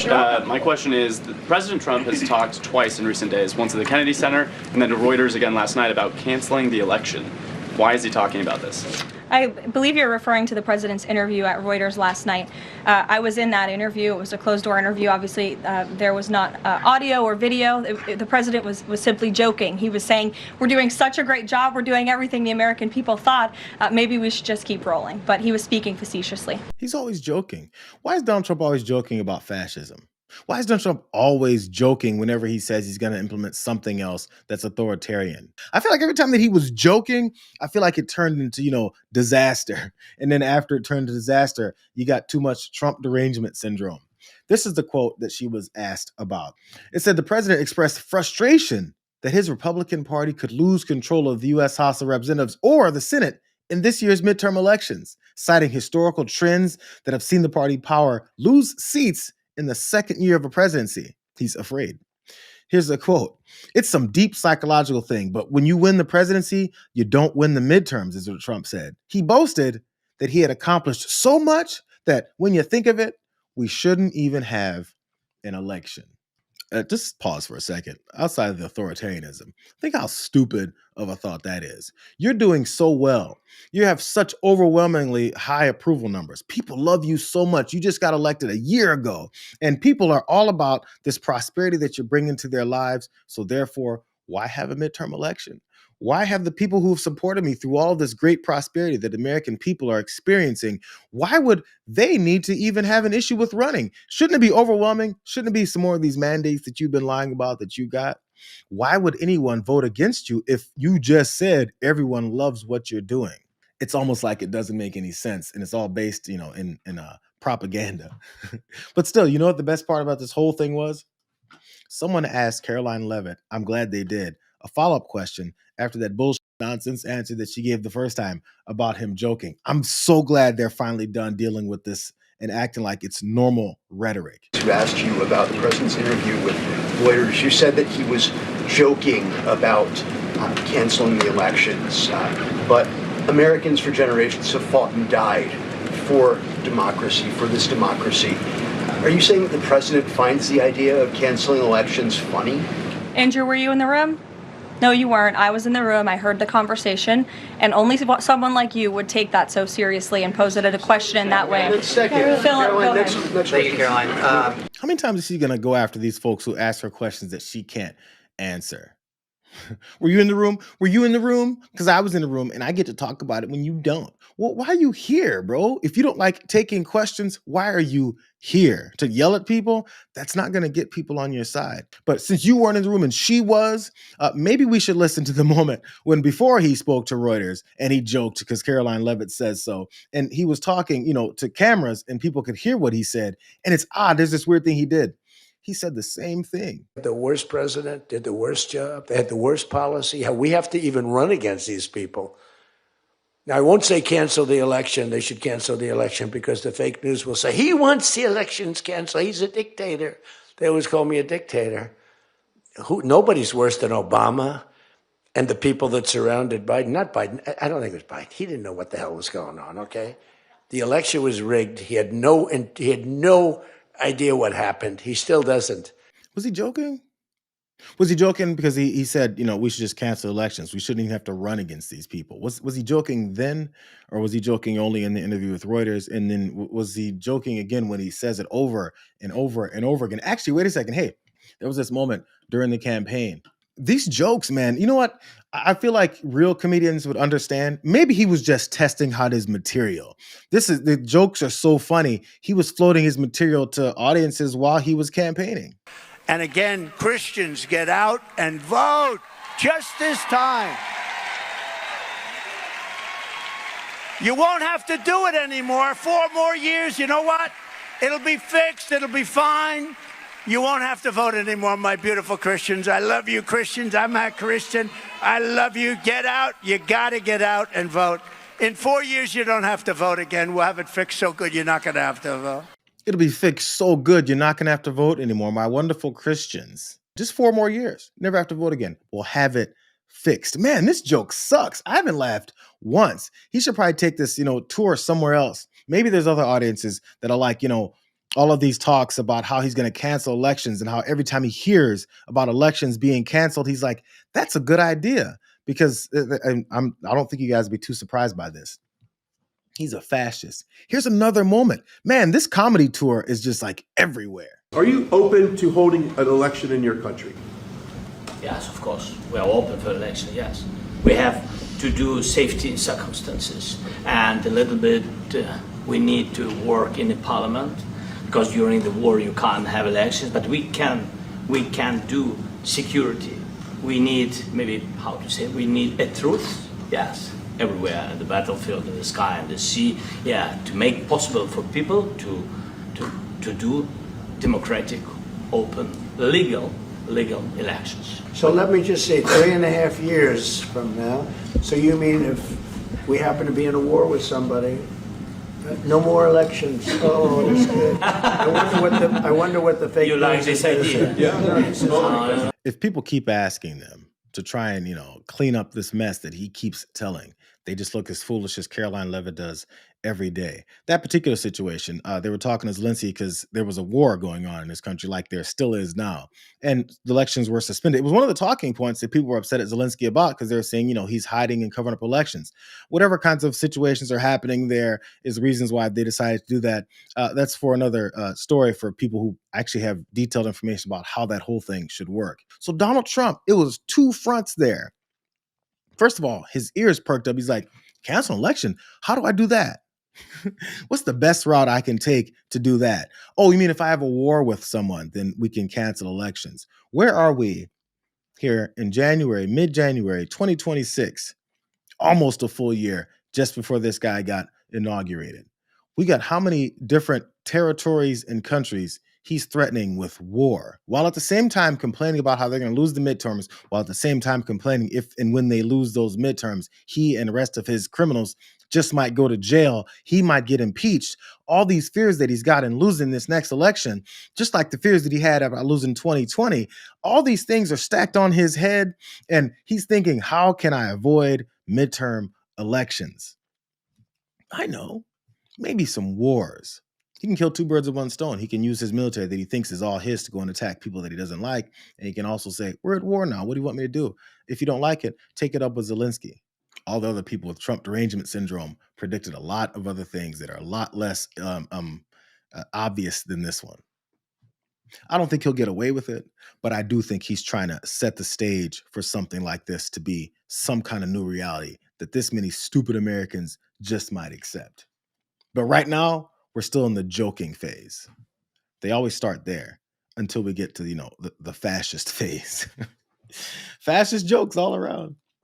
My question is, President Trump has talked twice in recent days, once at the Kennedy Center and then to Reuters again last night about canceling the election. Why is he talking about this? I believe you're referring to the president's interview at Reuters last night. I was in that interview. It was a closed-door interview. Obviously, there was not audio or video. The president was simply joking. He was saying, we're doing such a great job. We're doing everything the American people thought. Maybe we should just keep rolling. But he was speaking facetiously. He's always joking. Why is Donald Trump always joking about fascism? Why is Donald Trump always joking whenever he says he's going to implement something else that's authoritarian? I feel like every time that he was joking, I feel like it turned into, disaster. And then after it turned to disaster, you got too much Trump derangement syndrome. This is the quote that she was asked about. It said the president expressed frustration that his Republican Party could lose control of the U.S. House of Representatives or the Senate in this year's midterm elections, citing historical trends that have seen the party power lose seats in the second year of a presidency. He's afraid. Here's a quote. It's some deep psychological thing, but when you win the presidency, you don't win the midterms, is what Trump said. He boasted that he had accomplished so much that when you think of it, we shouldn't even have an election. Just pause for a second. Outside of the authoritarianism, think how stupid of a thought that is. You're doing so well. You have such overwhelmingly high approval numbers. People love you so much. You just got elected a year ago, and people are all about this prosperity that you're bringing to their lives. So therefore, why have a midterm election? Why have the people who have supported me through all of this great prosperity that American people are experiencing, why would they need to even have an issue with running? Shouldn't it be overwhelming? Shouldn't it be some more of these mandates that you've been lying about that you got? Why would anyone vote against you if you just said everyone loves what you're doing? It's almost like it doesn't make any sense, and it's all based, in propaganda. But still, you know what the best part about this whole thing was? Someone asked Karoline Leavitt, I'm glad they did, a follow-up question after that bullshit nonsense answer that she gave the first time about him joking. I'm so glad they're finally done dealing with this and acting like it's normal rhetoric. Who asked you about the president's interview with Reuters, you said that he was joking about canceling the elections, but Americans for generations have fought and died for democracy, for this democracy. Are you saying that the president finds the idea of canceling elections funny? Andrew, were you in the room? No, you weren't. I was in the room. I heard the conversation, and only someone like you would take that so seriously and pose it as a question in that way. Caroline, next Thank you, Caroline. How many times is she going to go after these folks who ask her questions that she can't answer? Were you in the room? Were you in the room? Because I was in the room, and I get to talk about it when you don't. Well, why are you here, bro? If you don't like taking questions, why are you here? To yell at people? That's not going to get people on your side. But since you weren't in the room and she was, maybe we should listen to the moment when before he spoke to Reuters and he joked because Karoline Leavitt says so. And he was talking, to cameras and people could hear what he said. And it's odd. There's this weird thing he did. He said the same thing. The worst president did the worst job. They had the worst policy. We have to even run against these people. Now, I won't say cancel the election. They should cancel the election because the fake news will say, he wants the elections canceled. He's a dictator. They always call me a dictator. Nobody's worse than Obama and the people that surrounded Biden. Not Biden. I don't think it was Biden. He didn't know what the hell was going on, okay? The election was rigged. He had no idea what happened. He still doesn't. Was he joking? Was he joking because he said, we should just cancel elections. We shouldn't even have to run against these people. Was he joking then, or was he joking only in the interview with Reuters? And then was he joking again when he says it over and over and over again? Actually, wait a second. Hey, there was this moment during the campaign. These jokes, man, you know what? I feel like real comedians would understand. Maybe he was just testing out his material. The jokes are so funny. He was floating his material to audiences while he was campaigning. And again, Christians, get out and vote just this time. You won't have to do it anymore. 4 more years, you know what? It'll be fixed. It'll be fine. You won't have to vote anymore, my beautiful Christians. I love you, Christians. I'm a Christian. I love you. Get out. You got to get out and vote. In 4 years, you don't have to vote again. We'll have it fixed so good you're not going to have to vote. It'll be fixed so good you're not going to have to vote anymore, my wonderful Christians. Just 4 more years. Never have to vote again. We'll have it fixed. Man, this joke sucks. I haven't laughed once. He should probably take this, tour somewhere else. Maybe there's other audiences that are like, all of these talks about how he's going to cancel elections and how every time he hears about elections being canceled, he's like, that's a good idea. Because I don't think you guys would be too surprised by this. He's a fascist. Here's another moment. Man, this comedy tour is just like everywhere. Are you open to holding an election in your country? Yes, of course. We are open for election, yes. We have to do safety circumstances, and a little bit we need to work in the parliament, because during the war you can't have elections, but we can do security. We need, we need a truth, yes, everywhere, in the battlefield, in the sky, in the sea, yeah, to make possible for people to do democratic, open, legal elections. So let me just say, 3.5 years from now, so you mean if we happen to be in a war with somebody, no more elections? Oh, that's good. I wonder what the fake You like news this idea? Yeah. If people keep asking them to try and, clean up this mess that he keeps telling, they just look as foolish as Karoline Leavitt does every day. That particular situation, they were talking to Zelenskyy because there was a war going on in this country, like there still is now. And the elections were suspended. It was one of the talking points that people were upset at Zelenskyy about, because they were saying, he's hiding and covering up elections. Whatever kinds of situations are happening there is reasons why they decided to do that. That's for another story for people who actually have detailed information about how that whole thing should work. So Donald Trump, it was two fronts there. First of all, his ears perked up. He's like, cancel an election? How do I do that? What's the best route I can take to do that? Oh, you mean if I have a war with someone, then we can cancel elections? Where are we here in January, mid-January 2026, almost a full year just before this guy got inaugurated? We got how many different territories and countries he's threatening with war, while at the same time complaining about how they're going to lose the midterms, while at the same time complaining if and when they lose those midterms, he and the rest of his criminals just might go to jail. He might get impeached. All these fears that he's got in losing this next election, just like the fears that he had about losing 2020, all these things are stacked on his head. And he's thinking, how can I avoid midterm elections? I know, maybe some wars. He can kill two birds with one stone. He can use his military that he thinks is all his to go and attack people that he doesn't like. And he can also say, we're at war now. What do you want me to do? If you don't like it, take it up with Zelenskyy. All the other people with Trump derangement syndrome predicted a lot of other things that are a lot less obvious than this one. I don't think he'll get away with it, but I do think he's trying to set the stage for something like this to be some kind of new reality that this many stupid Americans just might accept. But right now, we're still in the joking phase. They always start there until we get to, the fascist phase. Fascist jokes all around.